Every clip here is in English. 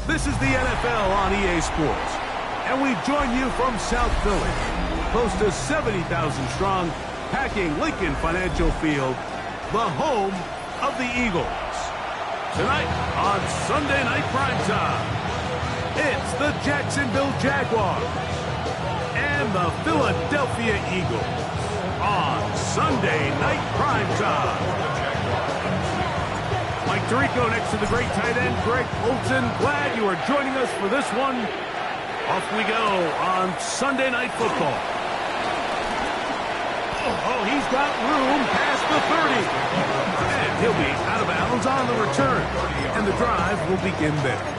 This is the NFL on EA Sports, and we join you from South Philly, close to 70,000 strong, packing Lincoln Financial Field, the home of the Eagles. Tonight on Sunday Night Primetime, it's the Jacksonville Jaguars and the Philadelphia Eagles on Sunday Night Primetime. Mike Tirico next to the great tight end, Greg Olsen. Glad you are joining us for this one. Off we go on Sunday Night Football. Oh, he's got room past the 30. And he'll be out of bounds on the return. And the drive will begin there.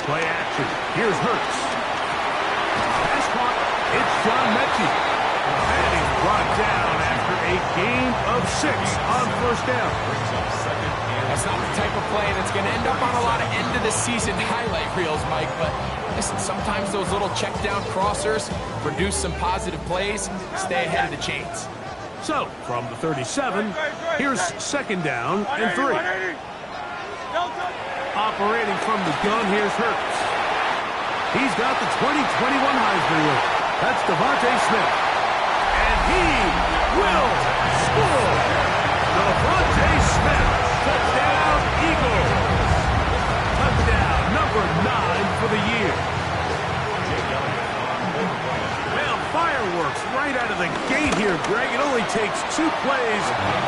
Play action. Here's Hurts. Pass caught. It's Smmaacck. And he's brought down after a gain of 6 on first down. That's not the type of play that's going to end up on a lot of end-of-the-season highlight reels, Mike. But listen, sometimes those little check-down crossers produce some positive plays. Stay ahead of the chains. So, from the 37, here's second down and 3. Operating from the gun, here's Hurts. He's got the 2021 Heisman winner. That's Devontae Smith. And he will score. Devontae Smith. Touchdown, Eagles. Touchdown number 9 for the year. Well, fireworks right out of the gate here, Greg. It only takes 2 plays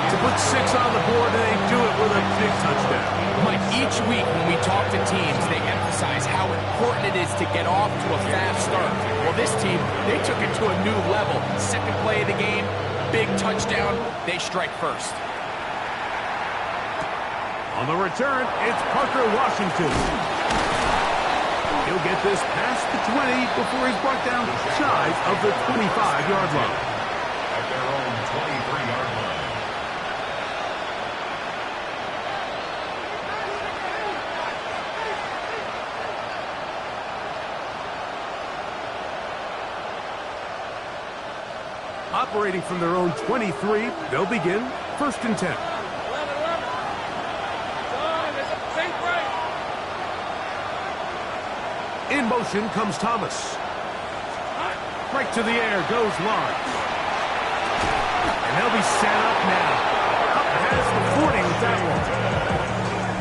to put 6 on the board, and they do it with a big touchdown. Mike, each week when we talk to teams, they emphasize how important it is to get off to a fast start. Well, this team, they took it to a new level. Second play of the game, big touchdown, they strike first. On the return, it's Parker Washington. He'll get this past the 20 before he's brought down shy of the 25-yard line. At their own 23-yard line. Operating from their own 23, they'll begin 1st and 10. In motion comes Thomas. Right to the air goes Lawrence. And they'll be set up now. Up has the 40 with that one.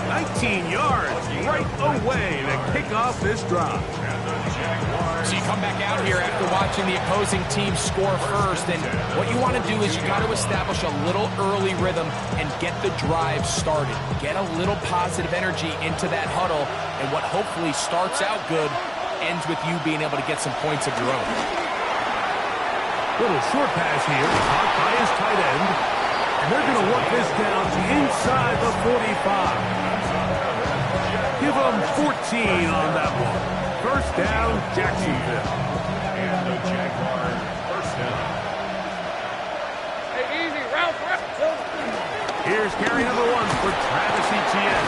19 yards right away to kick off this drive. So you come back out here after watching the opposing team score first, and what you want to do is you got to establish a little early rhythm and get the drive started. Get a little positive energy into that huddle, and what hopefully starts out good ends with you being able to get some points of your own. Little short pass here, caught by his tight end, and they're going to work this down to inside the 45. Give them 14 on that one. First down, Jacksonville. And the Jaguars, first down. Hey, easy, route. Here's carry number 1 for Travis Etienne.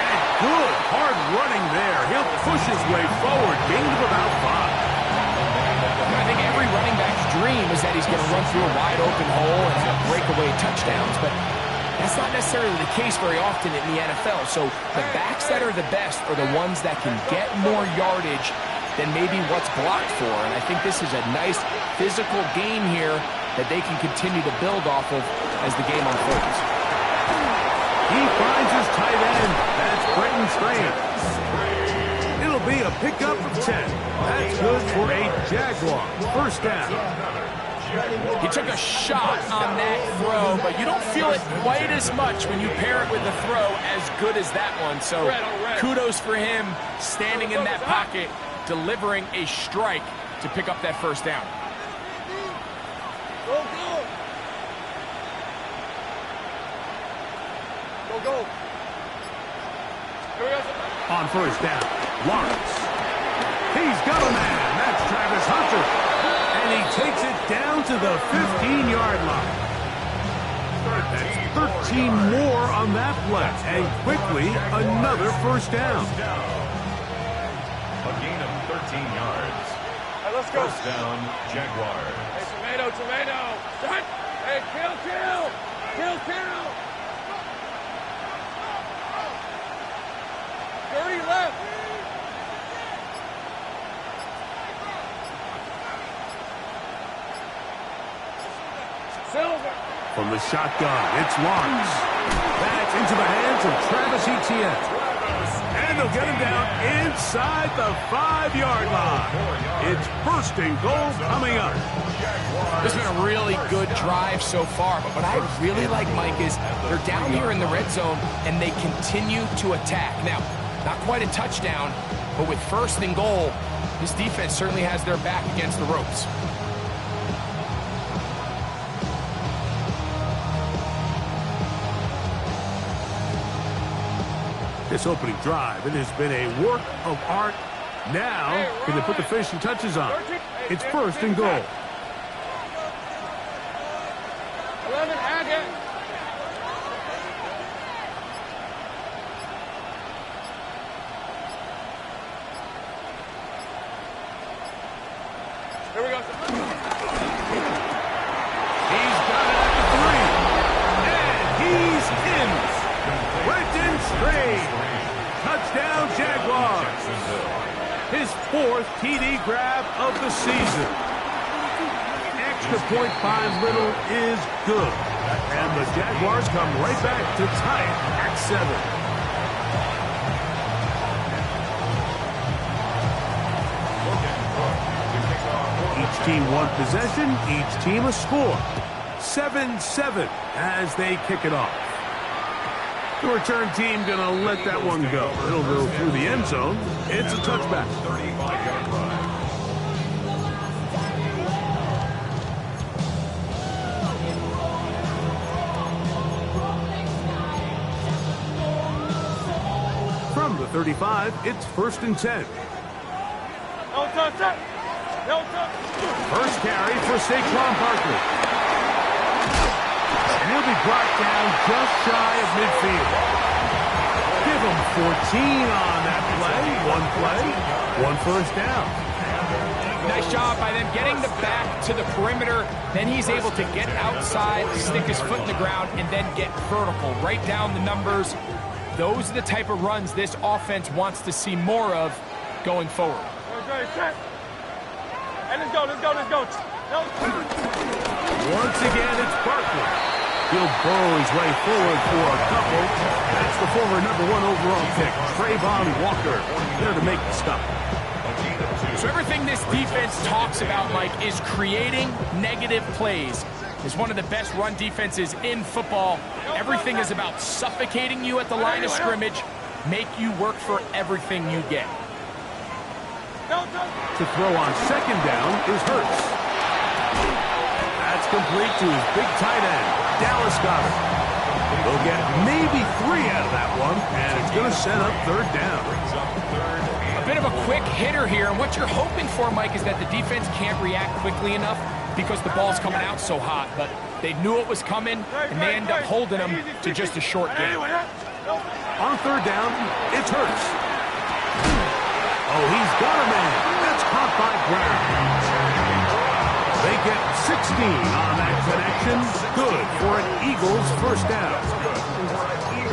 And good, hard running there. He'll push his way forward, gain of about 5. I think every running back's dream is that he's going to run through a wide open hole and have breakaway touchdowns, but that's not necessarily the case very often in the NFL. So the backs that are the best are the ones that can get more yardage than maybe what's blocked for. And I think this is a nice physical game here that they can continue to build off of as the game unfolds. He finds his tight end. That's Brenton Strange. It'll be a pickup of 10. That's good for a Jaguar. First down. He took a shot on that throw, but you don't feel it quite as much when you pair it with a throw as good as that one. So kudos for him standing in that pocket, delivering a strike to pick up that first down. Go, go. Go, go. Here we go. On first down, Lawrence. He's got a man. That's Travis Hunter. And he takes it down to the 15-yard line. That's 13 more on that play. And quickly, another first down. A gain of 13 yards. Hey, let's go. First down, Jaguars. Hey, tomato. Shut. Hey, kill. 30 left. Silver. From the shotgun, it's Lawrence. That's into the hands of Travis Etienne. And they'll get him down inside the 5-yard line. It's first and goal coming up. This has been a really good drive so far, but what I really like, Mike, is they're down here in the red zone, and they continue to attack. Now, not quite a touchdown, but with first and goal, this defense certainly has their back against the ropes. This opening drive, it has been a work of art. Now, can they put the finishing touches on? It's first and goal. 11, Haggett. Here we go. He's got it at the 3. And he's in. Brenton Strange. Touchdown, Jaguars. His 4th TD grab of the season. Extra point by Little is good. And the Jaguars come right back to tie it at 7. Each team one possession, each team a score. 7-7 as they kick it off. The return team going to let that one go. It'll go through the end zone. It's a touchback. 35-yard line. From the 35, it's first and 10. No touch. First carry for Saquon Barkley. And he'll be brought down just shy of midfield. Give him 14 on that play. One first down. Nice job by them getting the back to the perimeter. Then he's able to get outside, stick his foot in the ground, and then get vertical. Right down the numbers. Those are the type of runs this offense wants to see more of going forward. And let's go. Once again, it's Barkley. He'll burrow his way forward for a couple. That's the former #1 overall pick, Trayvon Walker, there to make the stop. So everything this defense talks about, Mike, is creating negative plays. It's one of the best run defenses in football. Everything is about suffocating you at the line of scrimmage, make you work for everything you get. To throw on second down is Hurts. That's complete to his big tight end, Dallas Goedert. They'll get maybe 3 out of that one, and it's going to set up third down. A bit of a quick hitter here, and what you're hoping for, Mike, is that the defense can't react quickly enough because the ball's coming out so hot, but they knew it was coming, and they end up holding them to just a short game. On third down, it's Hurts. Oh, he's got a man. That's caught by Brown. They get 16 on that connection. Good for an Eagles first down.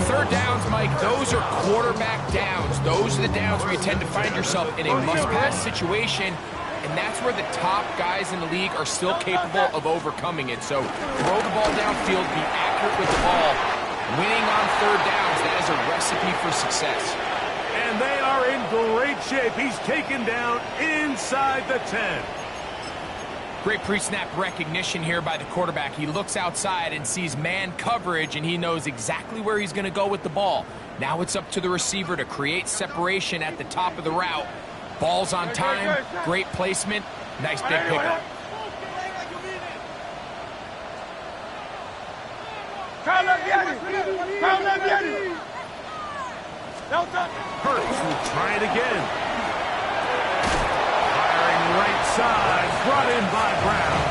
Third downs, Mike, those are quarterback downs. Those are the downs where you tend to find yourself in a must-pass situation, and that's where the top guys in the league are still capable of overcoming it. So throw the ball downfield, be accurate with the ball. Winning on third downs, that is a recipe for success. And they are in great shape. He's taken down inside the 10. Great pre-snap recognition here by the quarterback. He looks outside and sees man coverage, and he knows exactly where he's going to go with the ball. Now it's up to the receiver to create separation at the top of the route. Ball's on time, great placement, nice big pickup. Hurts will try it again. Firing right side, brought in by Brown.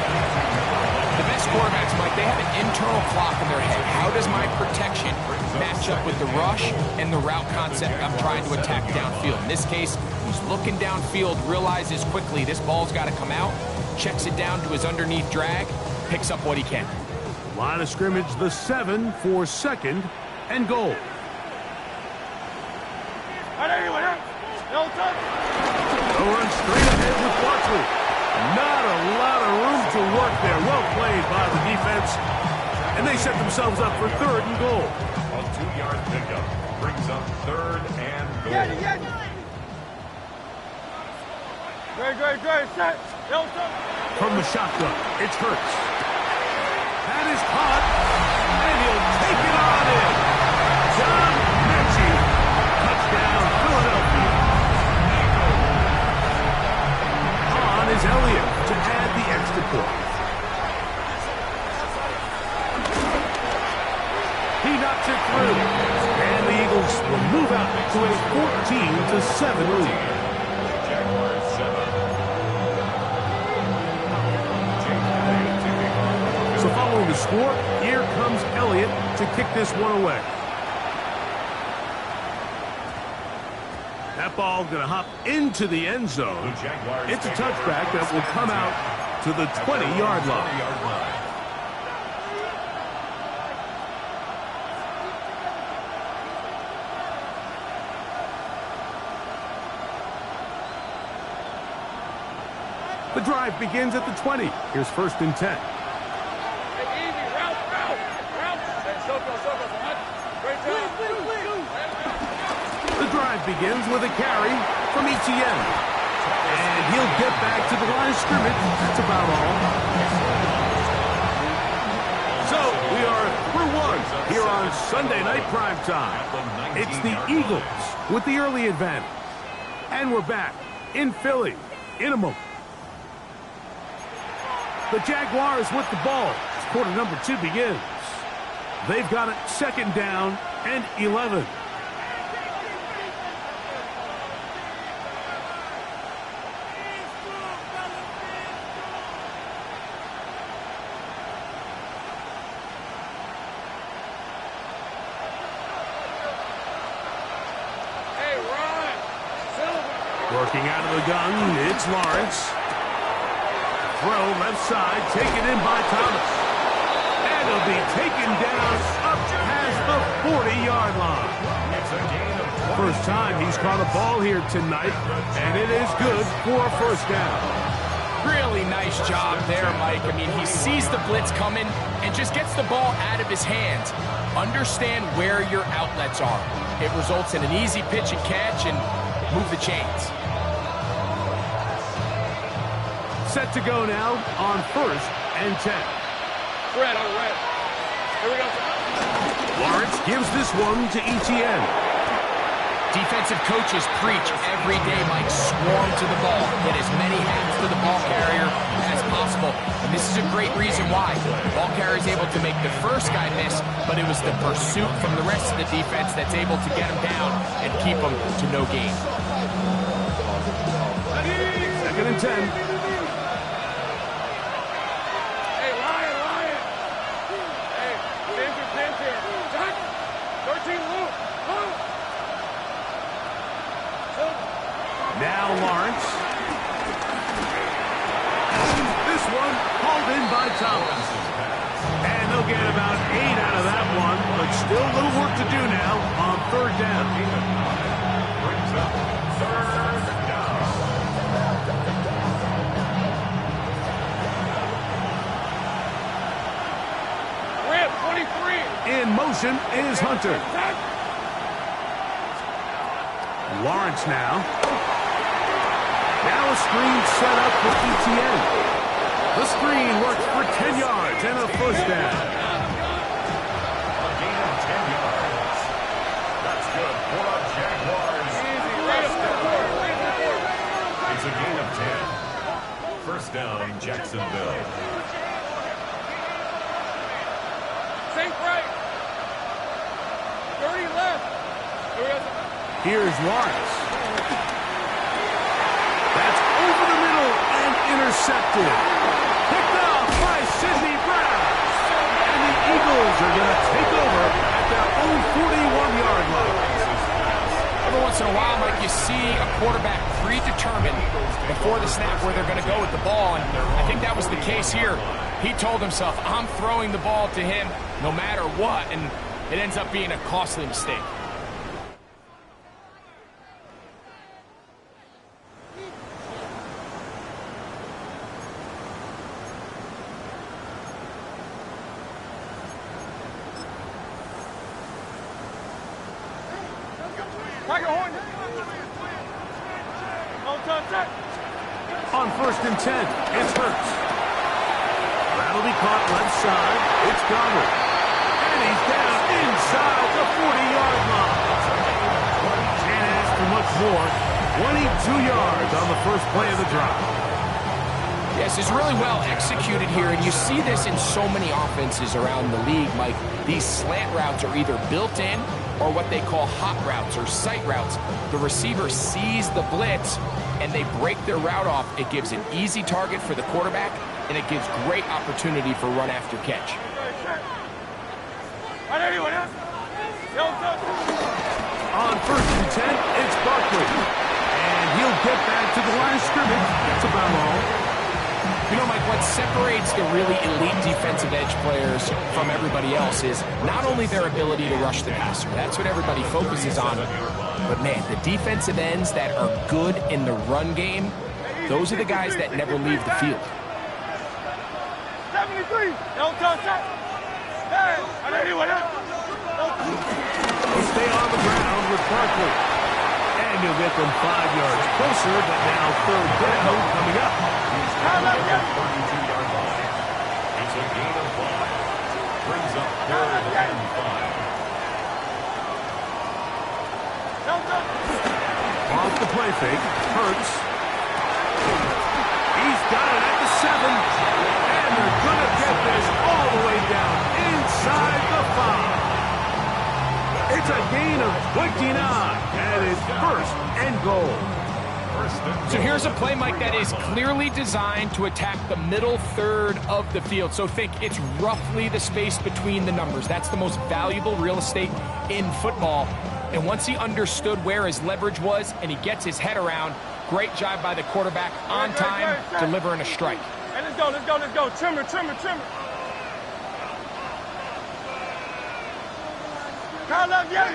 The best quarterbacks, Mike, they have an internal clock in their head. How does my protection match up with the rush and the route concept I'm trying to attack downfield? In this case, he's looking downfield, realizes quickly this ball's got to come out, checks it down to his underneath drag, picks up what he can. Line of scrimmage, the 7 for 2nd and goal. They'll run straight ahead with Barkley. Not a lot of room to work there. Well played by the defense. And they set themselves up for 3rd and goal. A 2-yard pickup brings up 3rd and goal. Good. Set. From the shotgun, it's Hurts. That is caught, and he'll take it on in. John Mechie. Touchdown, Philadelphia. On is Elliott to add the extra point. He knocks it through, and the Eagles will move out to a 14-7 lead. Jaguars 7. So following the score, here comes Elliott to kick this one away. That ball going to hop into the end zone. It's a touchback that will come out to the 20-yard line. The drive begins at the 20. Here's 1st and 10. The drive begins with a carry from Etienne. And he'll get back to the line of scrimmage. That's about all. So we are through one here on Sunday Night Primetime. It's the Eagles with the early advantage. And we're back in Philly in a moment. The Jaguars with the ball. Quarter number 2 begins. They've got it 2nd down and 11. Working out of the gun, it's Lawrence. Throw left side, taken in by Thomas. And he'll be taken down up past the 40-yard line. First time he's caught a ball here tonight, and it is good for a 1st down. Really nice job there, Mike. I mean, he sees the blitz coming and just gets the ball out of his hands. Understand where your outlets are. It results in an easy pitch and catch and move the chains. Set to go now on 1st and 10. Red on red. Here we go. Lawrence gives this one to Etienne. Defensive coaches preach every day, Mike, swarm to the ball. Get as many hands to the ball carrier as possible. And this is a great reason why. The ball carrier is able to make the first guy miss, but it was the pursuit from the rest of the defense that's able to get him down and keep him to no gain. 2nd and 10. Now Lawrence. This one hauled in by Thomas. And they'll get about 8 out of that one, but still a little work to do now on 3rd down. Brings up 3rd down. Red 23. In motion is Hunter. Lawrence now. Now a screen set up for Etienne. The screen works for 10 yards and a 1st down. A gain of 10 yards. That's good for the Jaguars. It's a gain of 10. 1st down, Jacksonville. Think right. 30 left. Here's Lawrence. That's over the middle and intercepted. Picked up by Sidney Brown. quarterback predetermined before the snap where they're going to go with the ball, and I think that was the case here. He told himself, I'm throwing the ball to him no matter what, and it ends up being a costly mistake. On 1st and 10, it's Hurts. That'll be caught left side. It's Goddard. And he's down inside the 40-yard line. Can't ask for much more. 22 yards on the first play of the drive. Yes, it's really well executed here, and you see this in so many offenses around the league, Mike. These slant routes are either built in or what they call hot routes or sight routes. The receiver sees the blitz, and they break their route off. It gives an easy target for the quarterback, and it gives great opportunity for run after catch. On 1st and 10, it's Barkley. And he'll get back to the line of scrimmage. That's about all. You know, Mike, what separates the really elite defensive edge players from everybody else is not only their ability to rush the passer. That's what everybody focuses on. But, man, the defensive ends that are good in the run game, those are the guys that never leave the field. 73. Don't touch that. Hey, He'll stay on the ground with Barkley. And he'll get them 5 yards closer, but now 3rd down coming up. He's at the 32-yard line. It's a gain of 5. Brings up 3rd and 5. Off the play fake, Hurts. He's got it at the 7. And they're going to get this all the way down inside the 5. It's a gain of 29, and it's 1st and goal. So here's a play, Mike, that is clearly designed to attack the middle 3rd of the field. So think it's roughly the space between the numbers. That's the most valuable real estate in football. And once he understood where his leverage was and he gets his head around, great job by the quarterback on time, delivering a strike. Hey, let's go. Trimmer. Kyle up, yeah.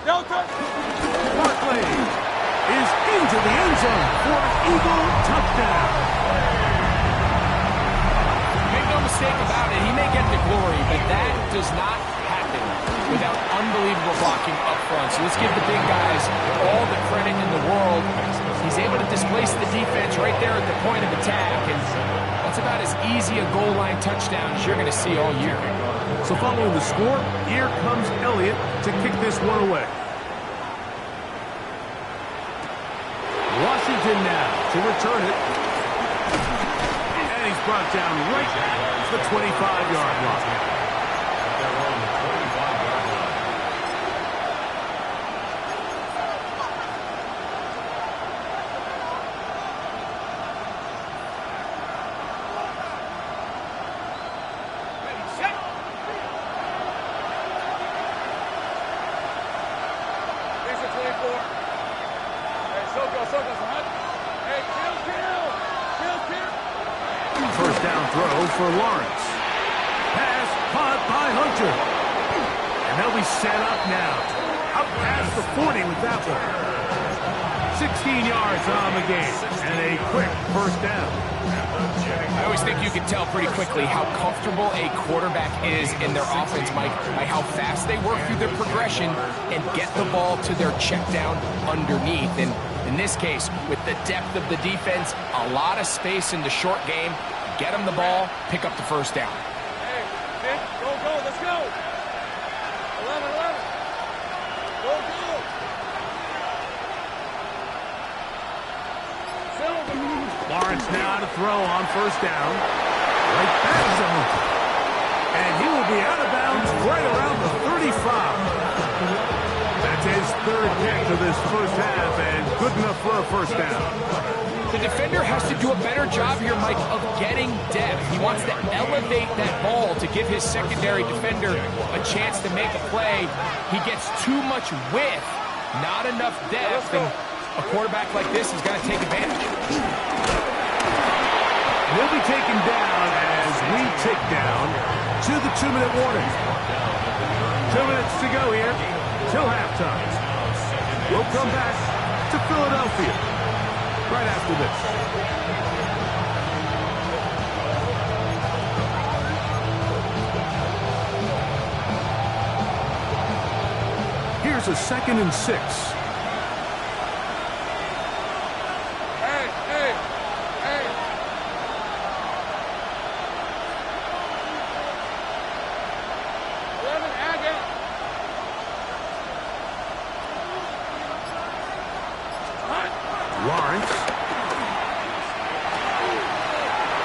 Barkley is into the end zone for an Eagle touchdown. Make no mistake about it, he may get the glory, but that does not happen without unbelievable blocking up front. So let's give the big guys all the credit in the world. He's able to displace the defense right there at the point of attack, and that's about as easy a goal line touchdown as you're going to see all year. So following the score, here comes Elliott to kick this one away. Washington now to return it. And he's brought down right at the 25-yard line. They're on the 25-yard line. First down throw for Lawrence. Pass caught by Hunter. And they'll be set up now. Up past the 40 with that one. 16 yards on the game. And a quick first down. I always think you can tell pretty quickly how comfortable a quarterback is in their offense, Mike, by how fast they work through their progression and get the ball to their check down underneath. And in this case, with the depth of the defense, a lot of space in the short game, get them the ball, pick up the first down. Hey, go, let's go. 11. Go. Lawrence now to throw on first down. Right back zone. And he will be out of bounds right around the 35. That's his 3rd catch of this first half, and good enough for a first down. The defender has to do a better job here, Mike, of getting depth. He wants to elevate that ball to give his secondary defender a chance to make a play. He gets too much width, not enough depth, and a quarterback like this is going to take advantage. He'll be taken down as we tick down to the 2-minute warning. 2 minutes to go here till halftime. We'll come back to Philadelphia right after this. Here's a 2nd and 6. Hey, hey, hey. Lawrence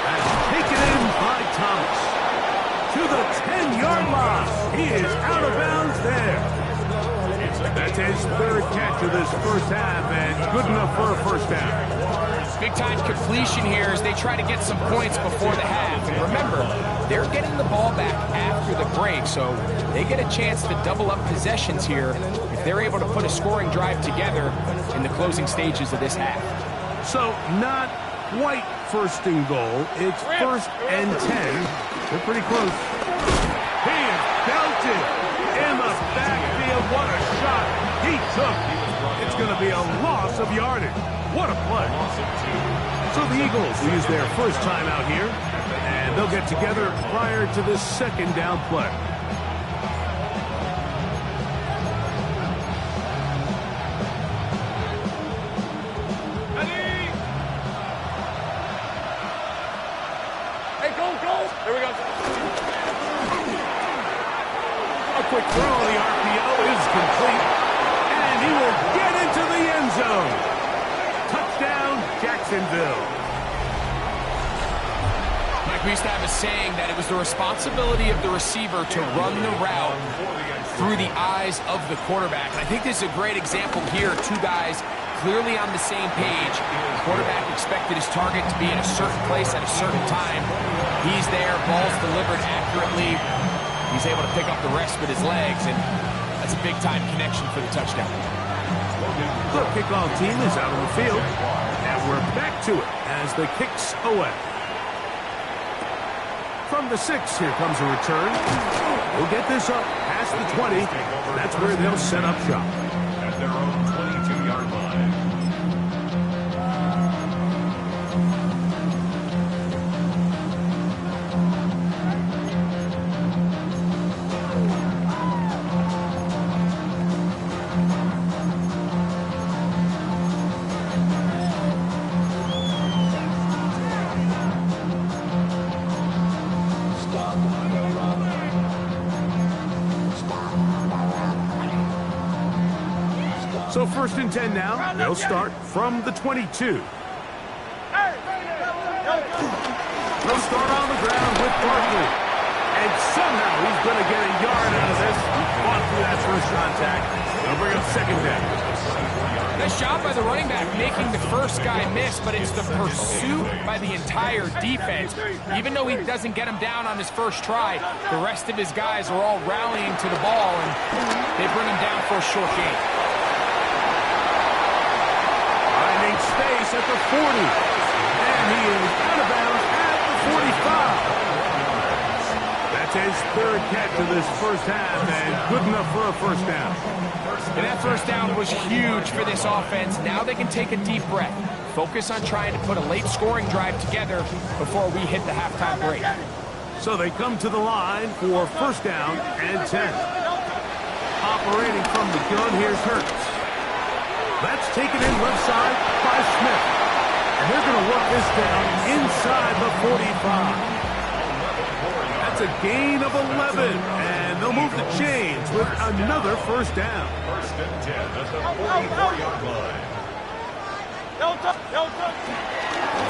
has taken in by Thomas to the 10-yard line. He is out of bounds there. That's his 3rd catch of this first half, and good enough for a first down. Big-time completion here as they try to get some points before the half. And remember, they're getting the ball back after the break, so they get a chance to double up possessions here if they're able to put a scoring drive together in the closing stages of this half. So not quite 1st and goal. It's 1st and 10. They're pretty close. He is belted in the backfield. What a shot he took. It's going to be a loss of yardage. What a play. So the Eagles use their first time out here, and they'll get together prior to this 2nd down play. Hey, go, go. Here we go. A quick throw, the RPO is complete, and he will get into the end zone. Touchdown, Jacksonville. Mike, we used to have a saying that it was the responsibility of the receiver to run the route through the eyes of the quarterback. And I think this is a great example here. 2 guys clearly on the same page. The quarterback expected his target to be in a certain place at a certain time. He's there, ball's delivered accurately. He's able to pick up the rest with his legs, and that's a big-time connection for the touchdown. The kickoff team is out on the field, and we're back to it as the kick's away. From the 6, here comes a return. We'll get this up past the 20. That's where they'll set up shop. At their own 22-yard line. So 1st and 10 now. They'll start from the 22. They'll start on the ground with Barkley. And somehow he's going to get a yard out of this. He fought through that first contact. They'll bring up 2nd down. Nice job by the running back making the first guy miss, but it's the pursuit by the entire defense. Even though he doesn't get him down on his first try, the rest of his guys are all rallying to the ball, and they bring him down for a short gain. Space at the 40, and he is out of bounds at the 45. That's his 3rd catch of this first half, and good enough for a first down. And that first down was huge for this offense. Now they can take a deep breath, focus on trying to put a late scoring drive together before we hit the halftime break. So they come to the line for 1st down and 10. Operating from the gun, here's Hurts. That's taken in left side by Smith. And they're going to work this down inside the 45. That's a gain of 11. And they'll move the chains with another first down. 1st and 10 at the 44-yard line.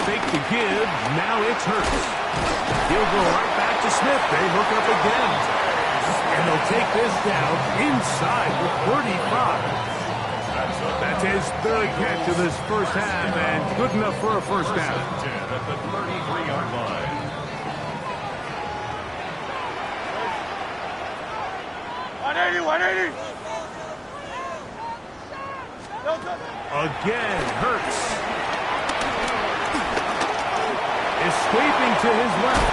Fake to give. Now it's Hurts. He'll go right back to Smith. They hook up again. And they'll take this down inside the 35. That's It's his third catch of this first half, and good enough for a first down. 10 at the 33-yard line. Again, Hurts. Escaping to his left.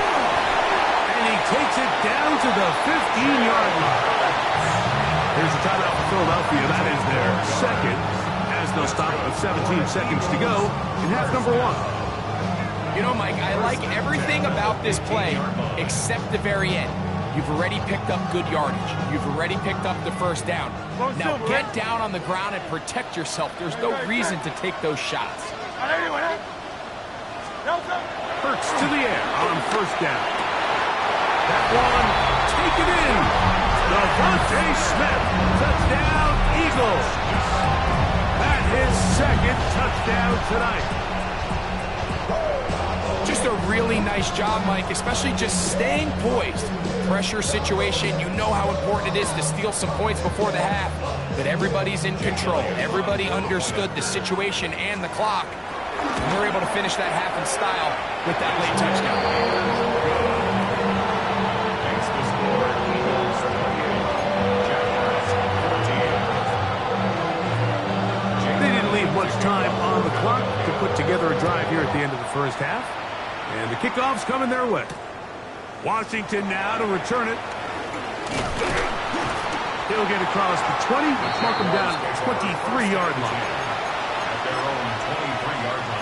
And he takes it down to the 15-yard line. Here's a timeout for Philadelphia. That is their second, as they'll stop with 17 seconds to go in half number one. You know, Mike, I like everything about this play except the very end. You've already picked up good yardage. You've already picked up the first down. Now get down on the ground and protect yourself. There's no reason to take those shots. Hurts to the air on first down. That one, taken in. Devontae Smith, touchdown, Eagles. That his second touchdown tonight. Just a really nice job, Mike, especially just staying poised. Pressure situation, you know how important it is to steal some points before the half, but everybody's in control. Everybody understood the situation and the clock, and we're able to finish that half in style with that late touchdown. Thanks to score, Eagles 28, Jaguars 14. They didn't leave much time on the clock to put together a drive here at the end of the first half, and the kickoff's coming their way. Washington now to return it. He'll get across the 20, mark him down at the 23-yard line. At their own 23-yard line.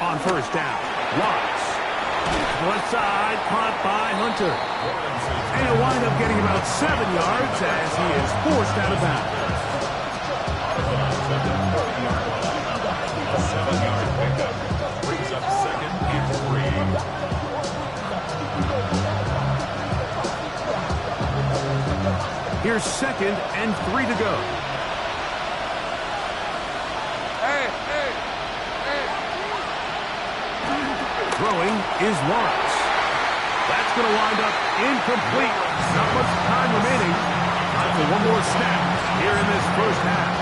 On first down, Watts. One side, caught by Hunter. And he'll wind up getting about 7 yards as he is forced out of bounds. A 7-yard pickup brings up second and 3. Here's second and 3 to go. Throwing is Watts. That's going to wind up incomplete. Not much time remaining. Time for one more snap here in this first half.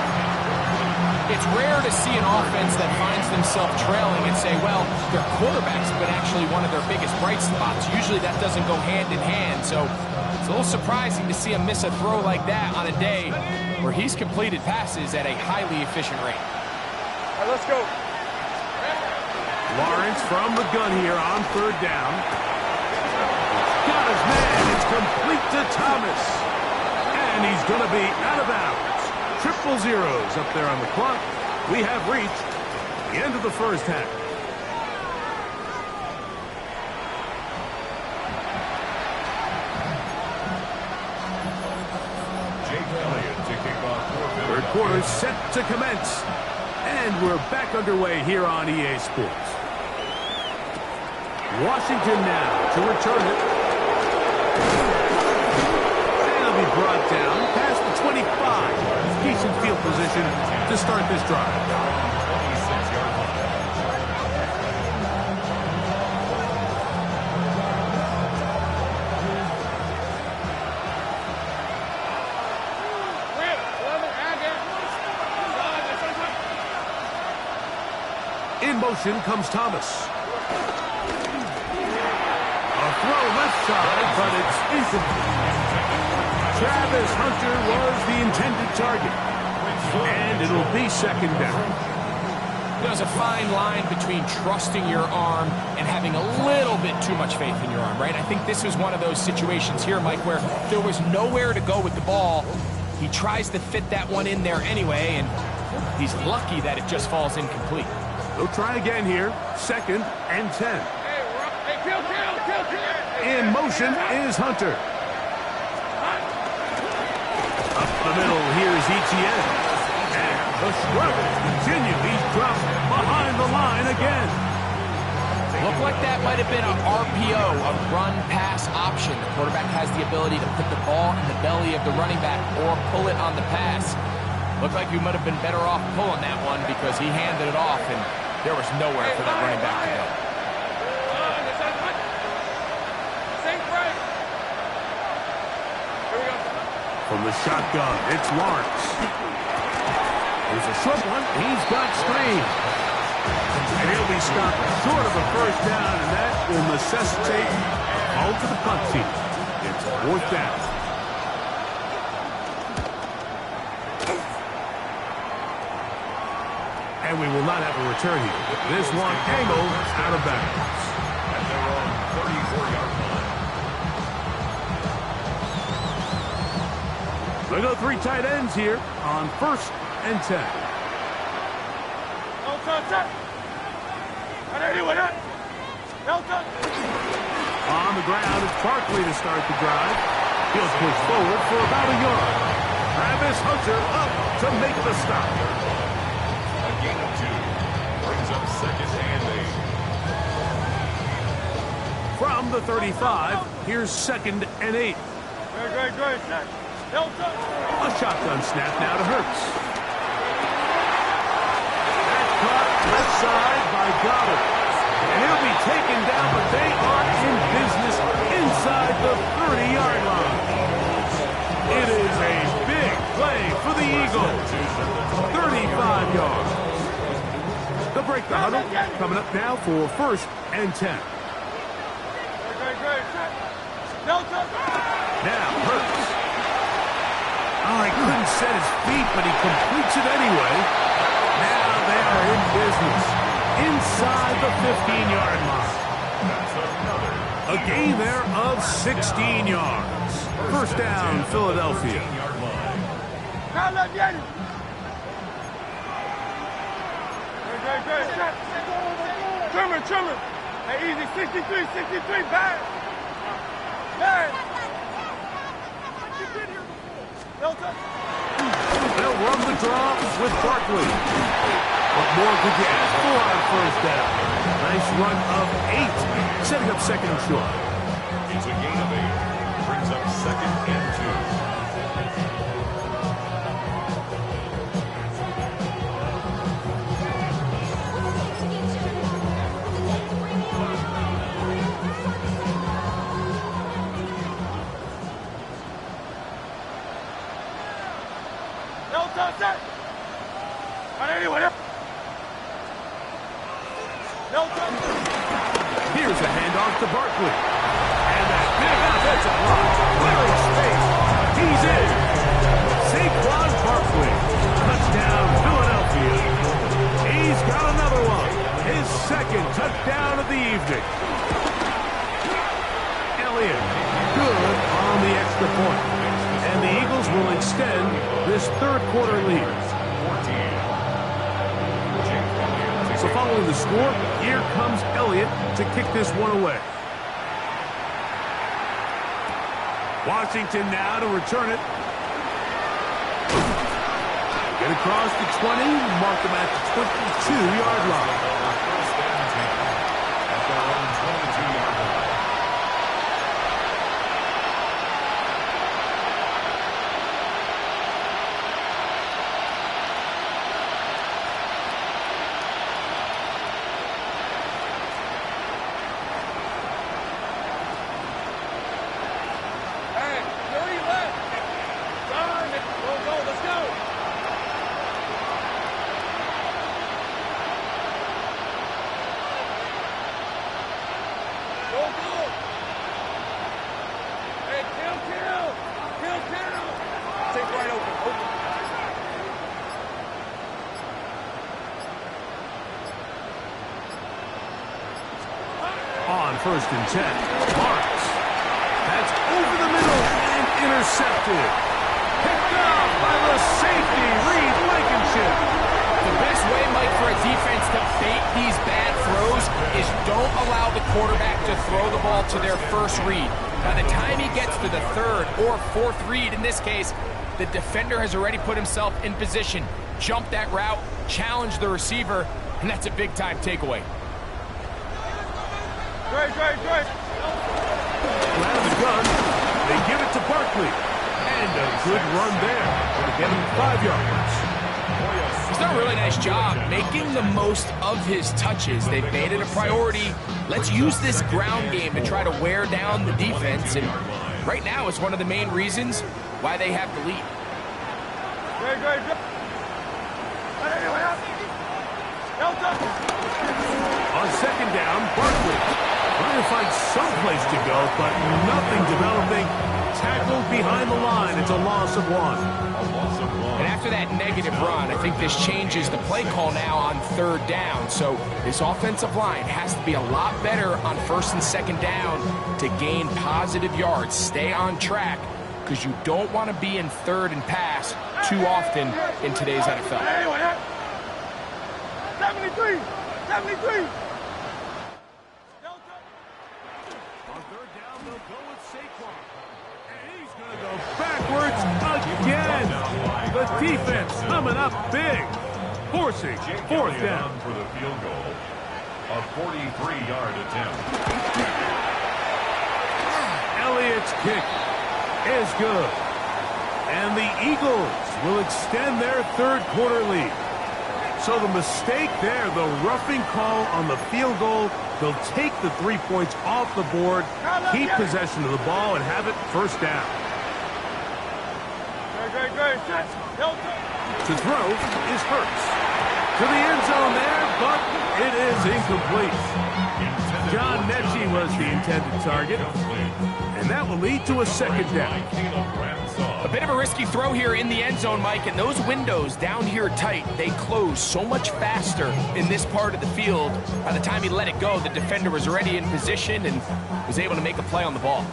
It's rare to see an offense that finds themselves trailing and say, well, their quarterback's been actually one of their biggest bright spots. Usually that doesn't go hand in hand, so it's a little surprising to see him miss a throw like that on a day where he's completed passes at a highly efficient rate. All right, let's go. Lawrence from the gun here on third down. Got his man. It's complete to Thomas. And he's going to be out of bounds. Triple zeros up there on the clock. We have reached the end of the first half. Jake Elliott to kick off Third quarter set to commence. And we're back underway here on EA Sports. Washington now to return it. And it'll be brought down past the 25. Decent field position to start this drive. 26-yard line. In motion comes Thomas. A throw left side, but it's incomplete. Travis Hunter was the intended target. And it'll be second down. There's a fine line between trusting your arm and having a little bit too much faith in your arm, right? I think this was one of those situations here, Mike, where there was nowhere to go with the ball. He tries to fit that one in there anyway, and he's lucky that it just falls incomplete. They'll try again here. Second and 10. Hey, kill. In motion is Hunter. the middle, here's Etienne. And the struggles continue. He's dropped behind the line again. Looked like that might have been an RPO, a run-pass option. The quarterback has the ability to put the ball in the belly of the running back or pull it on the pass. Looked like he might have been better off pulling that one because he handed it off, and there was nowhere for that running back to go. From the shotgun, it's Lawrence. There's a short one. He's got screen. And he'll be stopped short of a first down, and that will necessitate a call to the punt team. It's 4th down. And we will not have a return here. This one angled out of bounds. At their own 34-yard line. They go 3 tight ends here on 1st and 10. On the ground, it's Barkley to start the drive. He'll push forward for about a yard. Travis Hunter up to make the stop. A gain of 2. Brings up 2nd and 8. From the 35, here's 2nd and 8. A shotgun snap now to Hurts. That's caught left side by Goddard. And he'll be taken down, but they are in business inside the 30-yard line. It is a big play for the Eagles. 35 yards. They'll break the huddle. Coming up now for 1st and 10. Now Hurts. Oh, he couldn't set his feet, but he completes it anyway. Now they are in business inside the 15-yard line. A gain there of 16 yards. 1st down, Philadelphia. Trimmer. Hey, easy, 63, back. They'll run the draw with Barkley. What more could you ask for on 1st down? Nice run of 8, setting up 2nd and short. It's a gain of 8. Brings up 2nd and 2. Here's a handoff to Barkley. And that big offensive line clearing space. He's in. Saquon Barkley. Touchdown, Philadelphia. He's got another one. His 2nd touchdown of the evening. Elliott, good on the extra point. And the Eagles will extend this 3rd quarter lead. So following the score, here comes Elliott to kick this one away. Washington now to return it. Get across the 20, mark them at the 22-yard line. First and 10 at their own 22-yard line. On 1st and 10, Lawrence. That's over the middle and intercepted. Picked up by the safety, Reed Blankenship. The best way, Mike, for a defense to bait these bad throws is don't allow the quarterback to throw the ball to their first read. By the time he gets to the 3rd or 4th read, in this case, The defender has already put himself in position, jumped that route, challenged the receiver, and that's a big-time takeaway. Great. Out of the gun, they give it to Barkley. And a good run there. Going to get him 5 yards. He's done a really nice job making the most of his touches. They've made it a priority. Let's use this ground game to try to wear down the defense. And right now, it's one of the main reasons why they have the lead. Great. On second down, Barkley trying to find some place to go, but nothing developing. Tackled behind the line. It's a loss of 1. And after that negative run, I think this changes the play call now on 3rd down. So this offensive line has to be a lot better on 1st and 2nd down to gain positive yards. Stay on track, because you don't want to be in 3rd and pass too often in today's NFL. 73. On 3rd down, they'll go with Saquon. And he's going to go backwards again. The defense coming up big, forcing 4th down. For the field goal, a 43-yard attempt. Elliott's kick is good. And the Eagles will extend their 3rd quarter lead. So the mistake there, the roughing call on the field goal, they'll take the 3 points off the board, keep possession of the ball, and have it 1st down. Great. To throw is Hurts. To the end zone there, but it is incomplete. John Mechie was the intended target, and that will lead to a 2nd down. A bit of a risky throw here in the end zone, Mike, and those windows down here tight, they close so much faster in this part of the field. By the time he let it go, the defender was already in position and was able to make a play on the ball.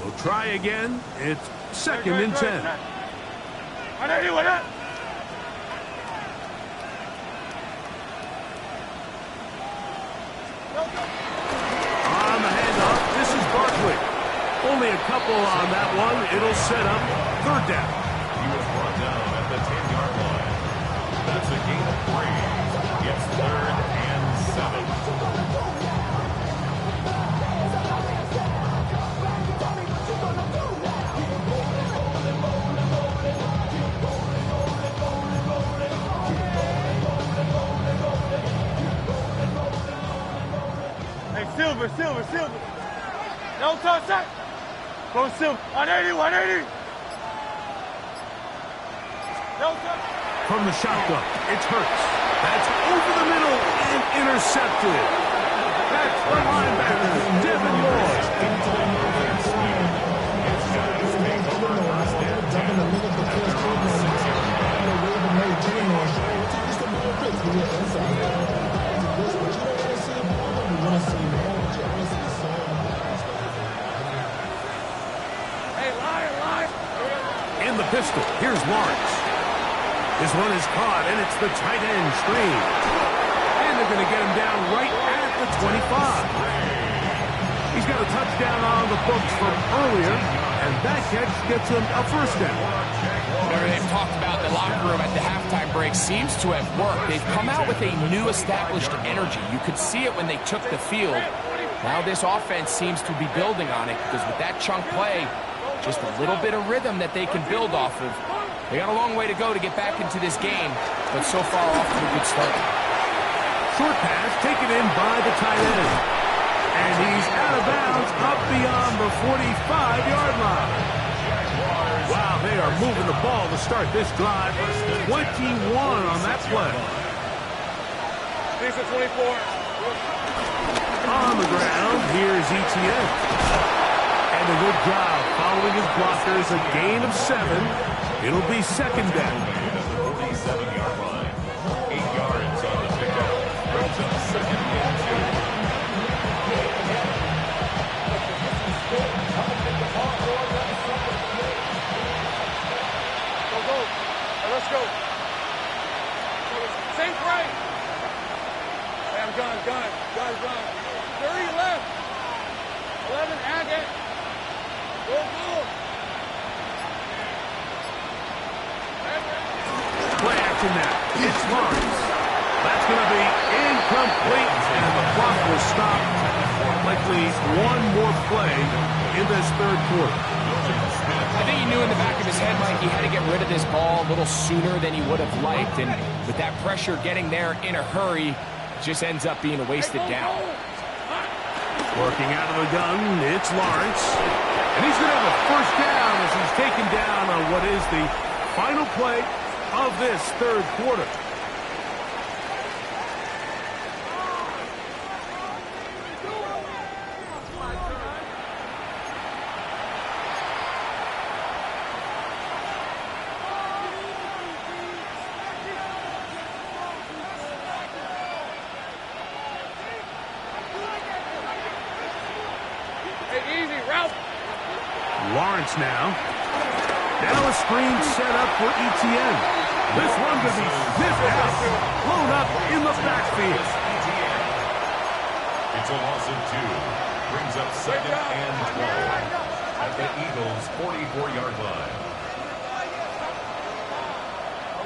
We'll try again. It's 2nd and 10. On the handoff, this is Barkley. Only a couple on that one. It'll set up 3rd down. He was brought down at the 10-yard line. That's a gain of 3. It's 3rd and 7. Hey, Silver. No touch that. Go Silver. 180. No touch. From the shotgun, it's Hurts. That's over the middle and intercepted. That's the linebacker, Devin Lloyd. In the pistol, here's Lawrence. This one is caught, and it's the tight end screen. And they're going to get him down right at the 25. He's got a touchdown on the books from earlier, and that catch gets him a 1st down. Whatever they've talked about in the locker room at the halftime break seems to have worked. They've come out with a new established energy. You could see it when they took the field. Now this offense seems to be building on it, because with that chunk play, just a little bit of rhythm that they can build off of. They got a long way to go to get back into this game, but so far off to a good start. Short pass taken in by the tight end. And he's out of bounds up beyond the 45-yard line. Wow, they are moving the ball to start this drive. 21 on that play. 24. On the ground, here's ETN. And a good job following his blockers, a gain of 7. It'll be 2nd down. 47-yard line. 8 yards on the pickup. Brings up 2nd and 2. Go. Let's go. Safe right. Hey, I'm gun. 30 left. 11, Agate. Go. Play action now. It's Lawrence. That's going to be incomplete, and the clock will stop. Likely one more play in this third quarter. I think he knew in the back of his head, Mike, he had to get rid of this ball a little sooner than he would have liked. And with that pressure getting there in a hurry, it just ends up being a wasted down. Working out of the gun, it's Lawrence. And he's going to have a first down as he's taken down on what is the final play of this third quarter. Lawrence now. Now a screen set up for Etienne. This one to be sniffed out. Blown up in the backfield. It's a loss of 2. Brings up 2nd and 12 at the Eagles' 44-yard line.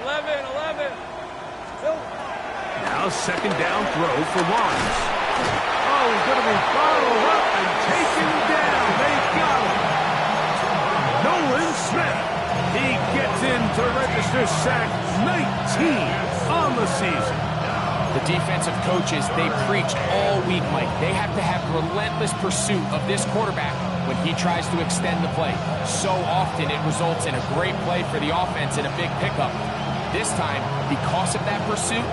11. Now second down throw for Lawrence. Oh, he's going to be followed up and taken down. They got him. Smith, he gets in to register sack 19 on the season. The defensive coaches, they preached all week, Mike. They have to have relentless pursuit of this quarterback when he tries to extend the play. So often it results in a great play for the offense and a big pickup. This time, because of that pursuit,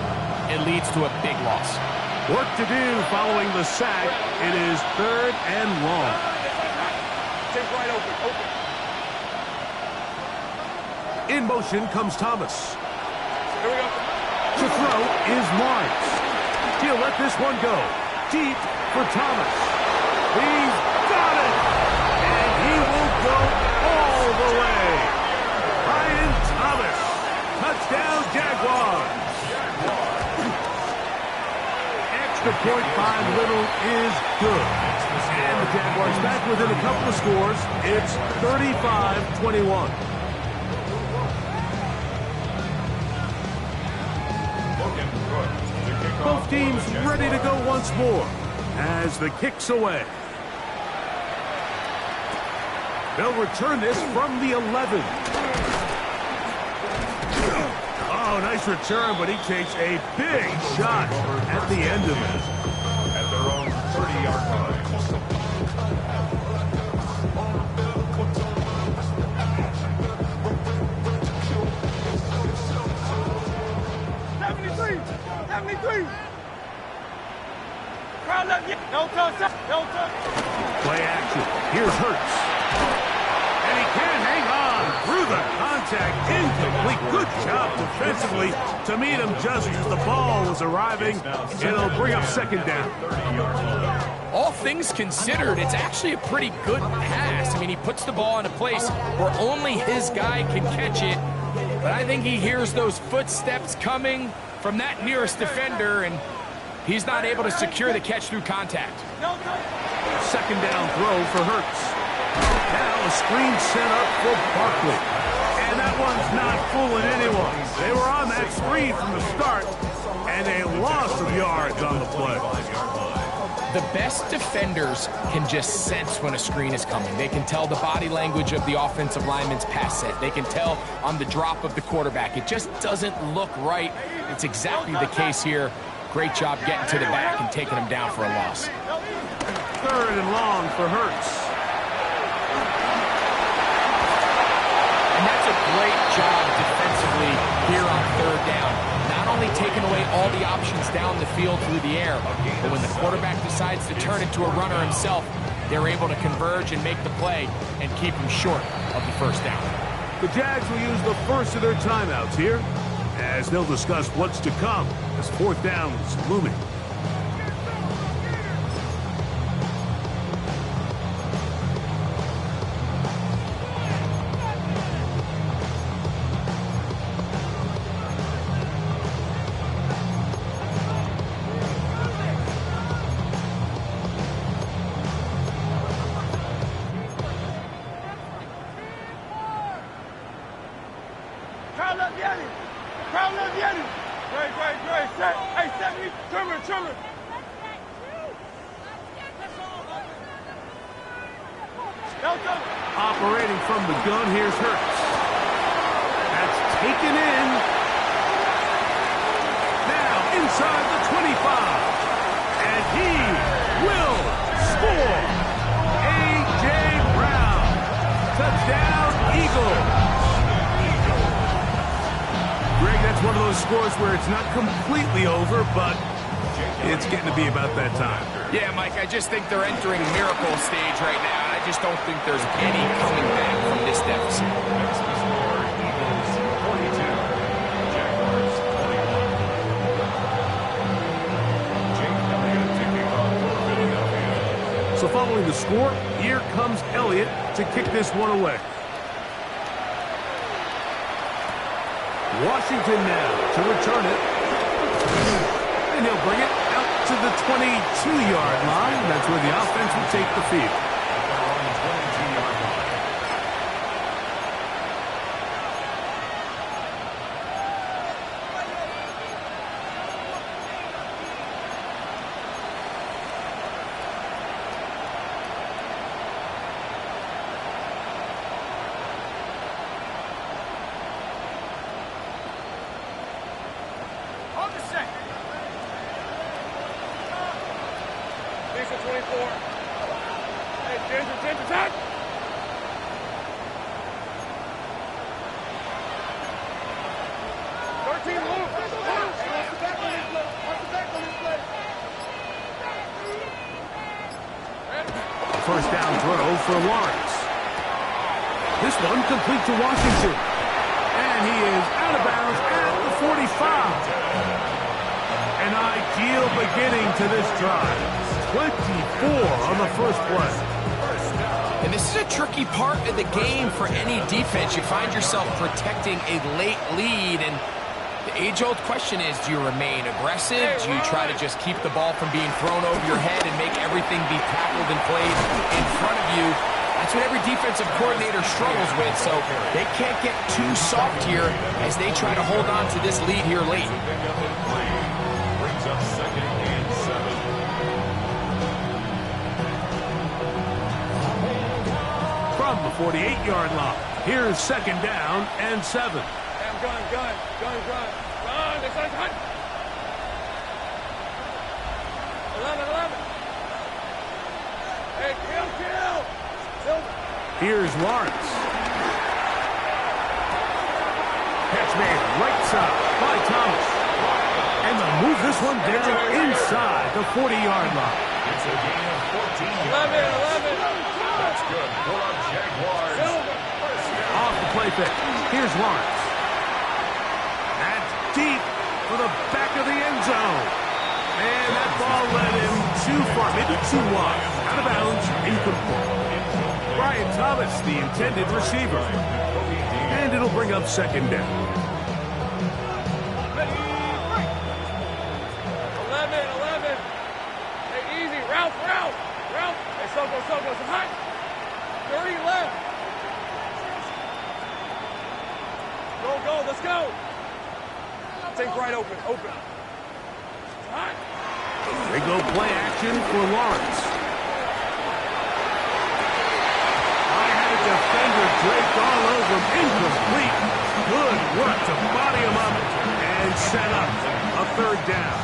it leads to a big loss. Work to do following the sack. It is 3rd and long. Take right open. In motion comes Thomas. Here we go. To throw is Lawrence. He'll let this one go. Deep for Thomas. He's got it! And he will go all the way. Brian Thomas. Touchdown, Jaguars. Extra point by Little is good. And the Jaguars back within a couple of scores. It's 35-21. Both teams ready to go once more as the kick's away. They'll return this from the 11. Oh, nice return, but he takes a big shot at the end of it. At their own 30-yard line. Play action. Here's Hurts. And he can't hang on through the contact. Incomplete. Good job defensively to meet him just as the ball was arriving. It'll bring up 2nd down. All things considered, it's actually a pretty good pass. I mean, he puts the ball in a place where only his guy can catch it. But I think he hears those footsteps coming from that nearest defender, and he's not able to secure the catch through contact. 2nd down throw for Hurts. Now a screen set up for Barkley. And that one's not fooling anyone. They were on that screen from the start, and a loss of yards on the play. The best defenders can just sense when a screen is coming. They can tell the body language of the offensive lineman's pass set. They can tell on the drop of the quarterback. It just doesn't look right. It's exactly the case here. Great job getting to the back and taking him down for a loss. 3rd and long for Hurts. And that's a great job defensively here on 3rd down. Not only taking away all the options down the field through the air, but when the quarterback decides to turn into a runner himself, they're able to converge and make the play and keep him short of the 1st down. The Jags will use the first of their timeouts here, as they'll discuss what's to come as 4th down is looming. Carla, Hey, Stephanie, Trimmer. Operating from the gun, here's Hurts. That's taken in. Now inside the 25. And he will score. A.J. Brown. Touchdown, Eagles. Greg, that's one of those scores where it's not completely over, but it's getting to be about that time. Yeah, Mike, I just think they're entering miracle stage right now, and I just don't think there's any coming back from this deficit. Next to score, Eagles 42, Jaguars 21. Jake Elliott taking off for Philadelphia. So following the score, here comes Elliott to kick this one away. Washington now to return it. And he'll bring it out to the 22-yard line. That's where the offense will take the field. On the 22-yard line. On the set. Lisa 24. Hey, Ginger, time. First down throw for Lawrence. This one complete to Washington. And he is out of bounds at the 45. An ideal beginning to this drive. 24 on the first play. And this is a tricky part of the game for any defense. You find yourself protecting a late lead, and the age-old question is, do you remain aggressive? Do you try to just keep the ball from being thrown over your head and make everything be tackled and played in front of you? That's what every defensive coordinator struggles with, so they can't get too soft here as they try to hold on to this lead here late. Brings up second and 7. From the 48-yard line, here's second down and 7. Gun. This one's hot. 11. Hey, kill. Here's Lawrence. Catch made right side by Thomas. And they'll move this one down inside the 40-yard line. It's a gain of 14 11. That's good for our Jaguars. First down. Off the play fake. Here's Lawrence. That's deep for the back of the end zone. And that ball led him too far, maybe too wide. Out of bounds, incomplete. Brian Thomas, the intended receiver. And it'll bring up second down. 11. Hey, easy. Ralph. Hey, Soko. Some hot. 30 left. Go. Let's go. Take right open. Hot. They go play action for Lawrence. Defender draped all over him, incomplete. Good work to body him up and set up a third down.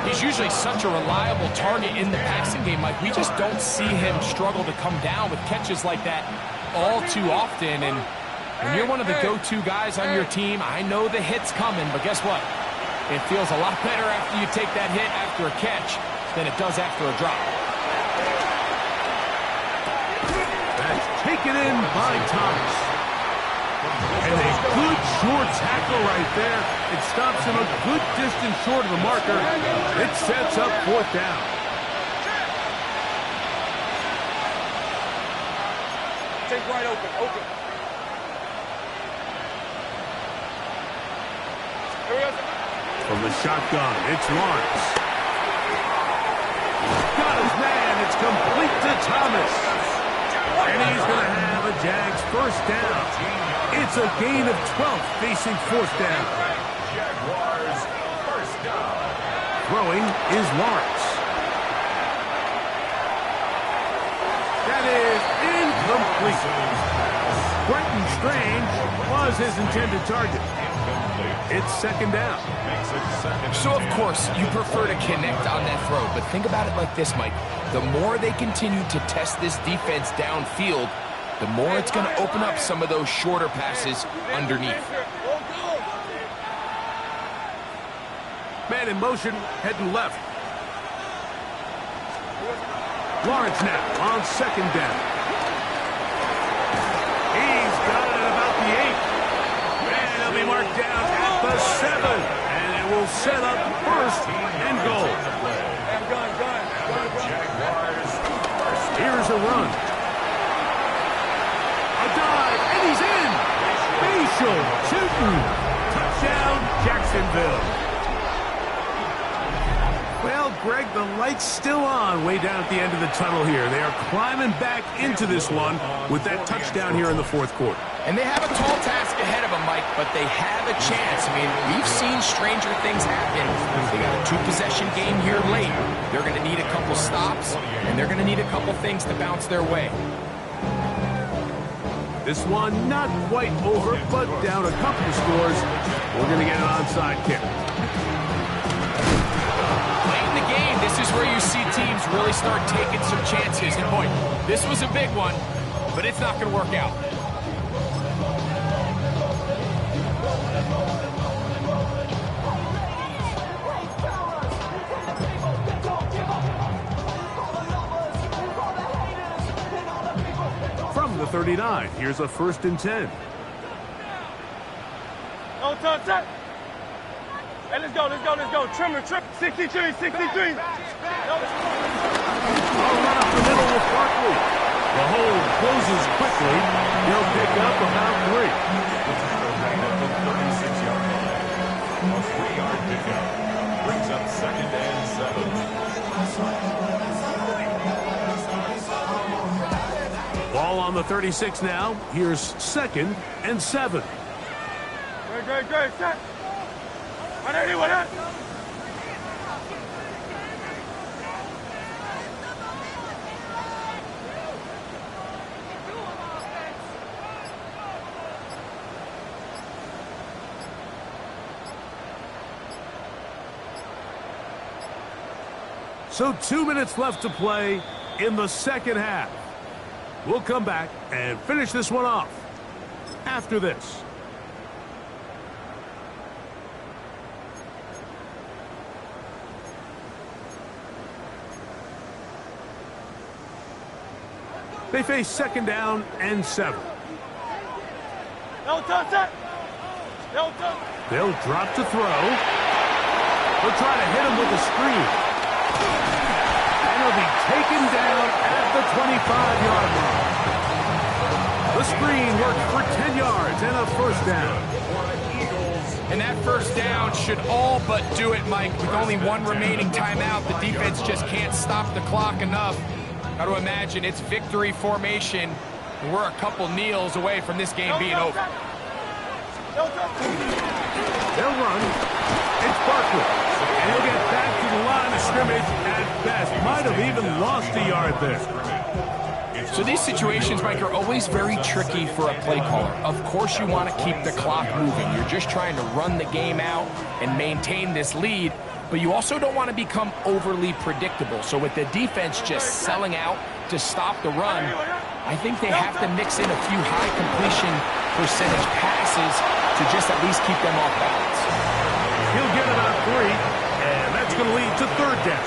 He's usually such a reliable target in the passing game. Like, we just don't see him struggle to come down with catches like that all too often. And when you're one of the go-to guys on your team, I know the hit's coming, but guess what? It feels a lot better after you take that hit after a catch than it does after a drop. Taken in by Thomas. And a good short tackle right there. It stops him a good distance short of the marker. It sets up fourth down. Take right open. Here we go. From the shotgun, it's Lawrence. Got his man. It's complete to Thomas. And he's going to have a Jags first down. It's a gain of 12 facing fourth down. Jaguars Throwing is Lawrence. That is incomplete. Brenton Strange was his intended target. It's second down. So, of course, you prefer to connect on that throw, but think about it like this, Mike. The more they continue to test this defense downfield, the more it's going to open up some of those shorter passes underneath. Man in motion, heading left. Lawrence now on second down. He's got it about the 8. And he'll be marked down at the 7. And it will set up first and goal. Here's a run. A dive, and he's in. Facial shooting. Touchdown, Jacksonville. Well, Greg, the light's still on way down at the end of the tunnel here. They are climbing back into this one with that touchdown here in the fourth quarter. And they have a tall task ahead of them, Mike, but they have a chance. I mean, we've seen stranger things happen. They got a 2-possession game here late. They're going to need a couple stops, and they're going to need a couple things to bounce their way. This one not quite over, but down a couple of scores. We're going to get an onside kick. This is where you see teams really start taking some chances. And boy, this was a big one, but it's not going to work out. From the 39, here's a 1st and 10. No touch. Hey, let's go. Trimmer. 63. I'll run up the middle with Barkley. The hold closes quickly. He'll pick up about 3. 36-yard line. A 3-yard pickup brings up 2nd and 7. Ball on the 36 now. Here's 2nd and 7. Great. Set. 180. So 2 minutes left to play in the second half. We'll come back and finish this one off after this. They face 2nd down and 7. No touch. They'll drop to throw. They'll try to hit him with a screen. And he'll be taken down at the 25-yard line. The screen worked for 10 yards and a 1st down. And that 1st down should all but do it, Mike. With only one remaining timeout, the defense just can't stop the clock enough. Got to imagine it's victory formation, and we're a couple kneels away from this game being over. They'll run. It's Barkley. And he'll get back to the line of scrimmage at best. Might have even lost a yard there. So these situations, Mike, are always very tricky for a play caller. Of course you want to keep the clock moving. You're just trying to run the game out and maintain this lead. But you also don't want to become overly predictable. So with the defense just selling out to stop the run, I think they have to mix in a few high completion percentage passes to just at least keep them off balance. He'll get about 3, and that's going to lead to 3rd down.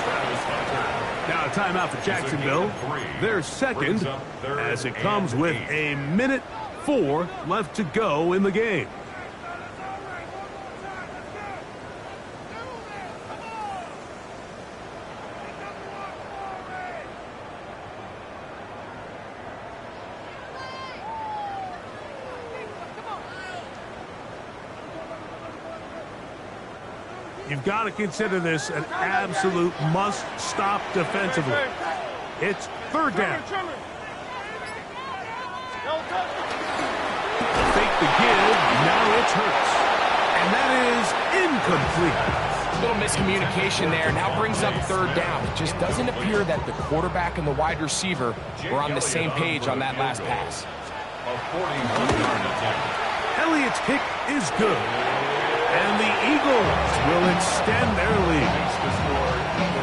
Now a timeout for Jacksonville. They're 2nd as it comes with a minute 4 left to go in the game. You've got to consider this an absolute must-stop defensively. It's 3rd down. Fake the give, now it's Hurts. And that is incomplete. Little miscommunication there. Now brings up third down. It just doesn't appear that the quarterback and the wide receiver were on the same page on that last pass. A 41-yard attempt. Elliott's kick is good. And the Eagles will extend their lead.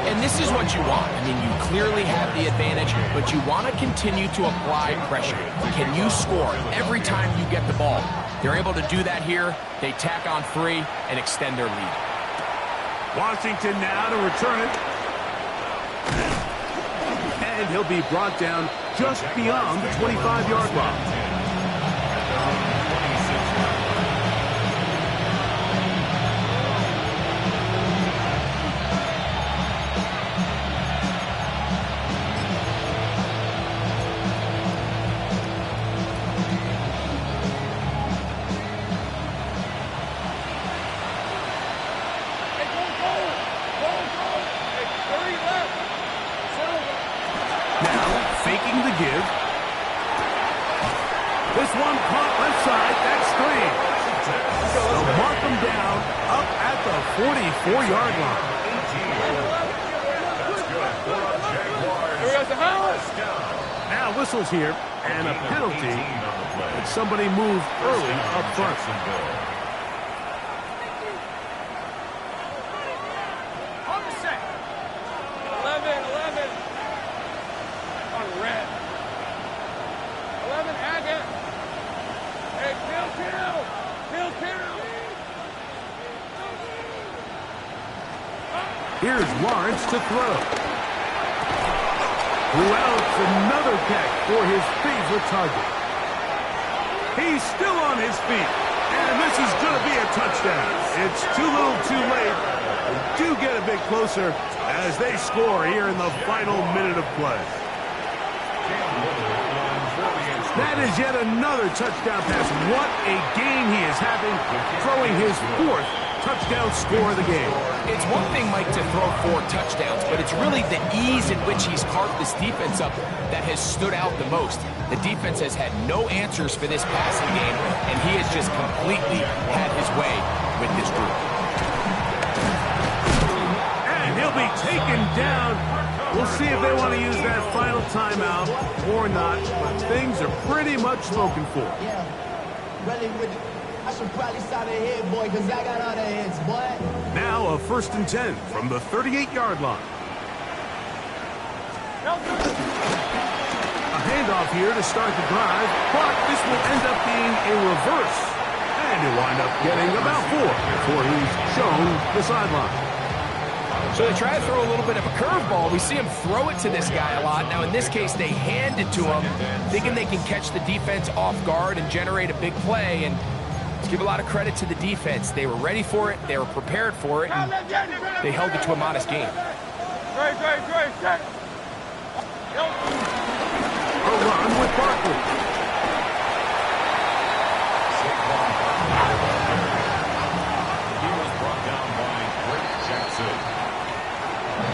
And this is what you want. I mean, you clearly have the advantage, but you want to continue to apply pressure. Can you score every time you get the ball? They're able to do that here. They tack on 3 and extend their lead. Washington now to return it. And he'll be brought down just beyond the 25-yard line. Faking the give. This one caught left side. That's 3. They'll mark them down up at the 44-yard line. Now whistles here and a penalty. But somebody moved early up front. 11. On red. 11, Haggett. Hey, kill. Here's Lawrence to throw. Who else? Another catch for his favorite target. He's still on his feet. And this is going to be a touchdown. It's too little too late. They do get a bit closer as they score here in the final minute of play. That is yet another touchdown pass. What a game he is having, throwing his 4th touchdown score of the game. It's one thing, Mike, to throw 4 touchdowns, but it's really the ease in which he's carved this defense up that has stood out the most. The defense has had no answers for this passing game, and he has just completely had his way with this group. And he'll be taken down. We'll see if they want to use that final timeout or not, but things are pretty much spoken for. Yeah, really with it. I should probably start a hit, boy, because I got all the hits, boy. Now a 1st and 10 from the 38-yard line. A handoff here to start the drive, but this will end up being a reverse. And he'll wind up getting about 4 before he's shown the sideline. So they try to throw a little bit of a curveball. We see him throw it to this guy a lot. Now, in this case, they hand it to him, thinking they can catch the defense off guard and generate a big play. And let's give a lot of credit to the defense. They were ready for it. They were prepared for it. And they held it to a modest game. Great. A run with Barkley.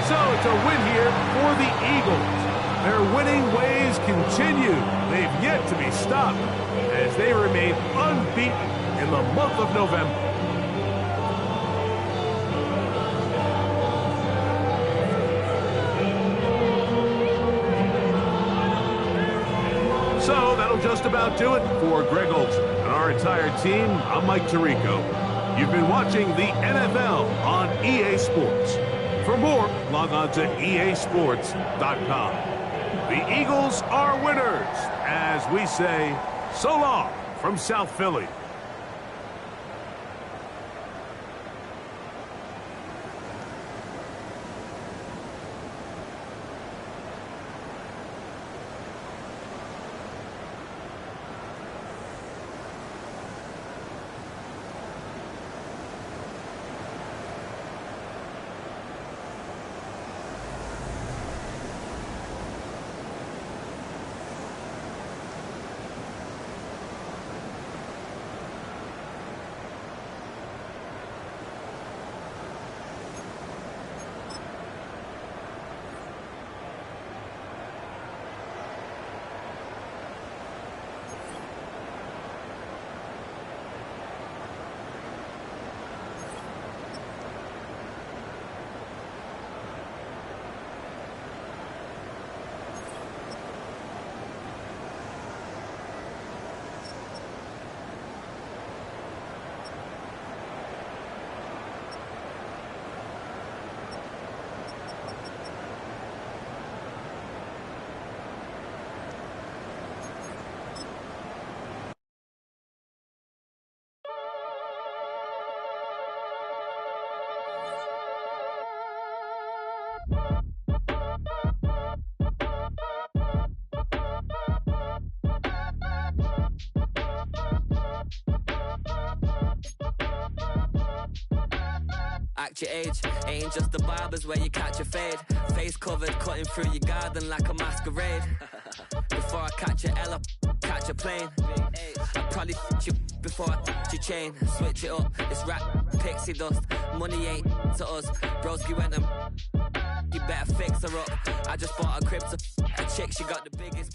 So it's a win here for the Eagles. Their winning ways continue. They've yet to be stopped as they remain unbeaten in the month of November. So that'll just about do it for Greg Olson and our entire team. I'm Mike Tirico. You've been watching the NFL on EA Sports. For more, log on to easports.com. The Eagles are winners, as we say, so long from South Philly. catch your age. Ain't just the barbers where you catch a fade. Face covered, cutting through your garden like a masquerade. Before I catch a L up, catch a plane. I'd probably f*** you before I f*** your chain. Switch it up, it's rap, pixie dust. Money ain't to us. Broski went and you better fix her up. I just bought a crib to a chick, she got the biggest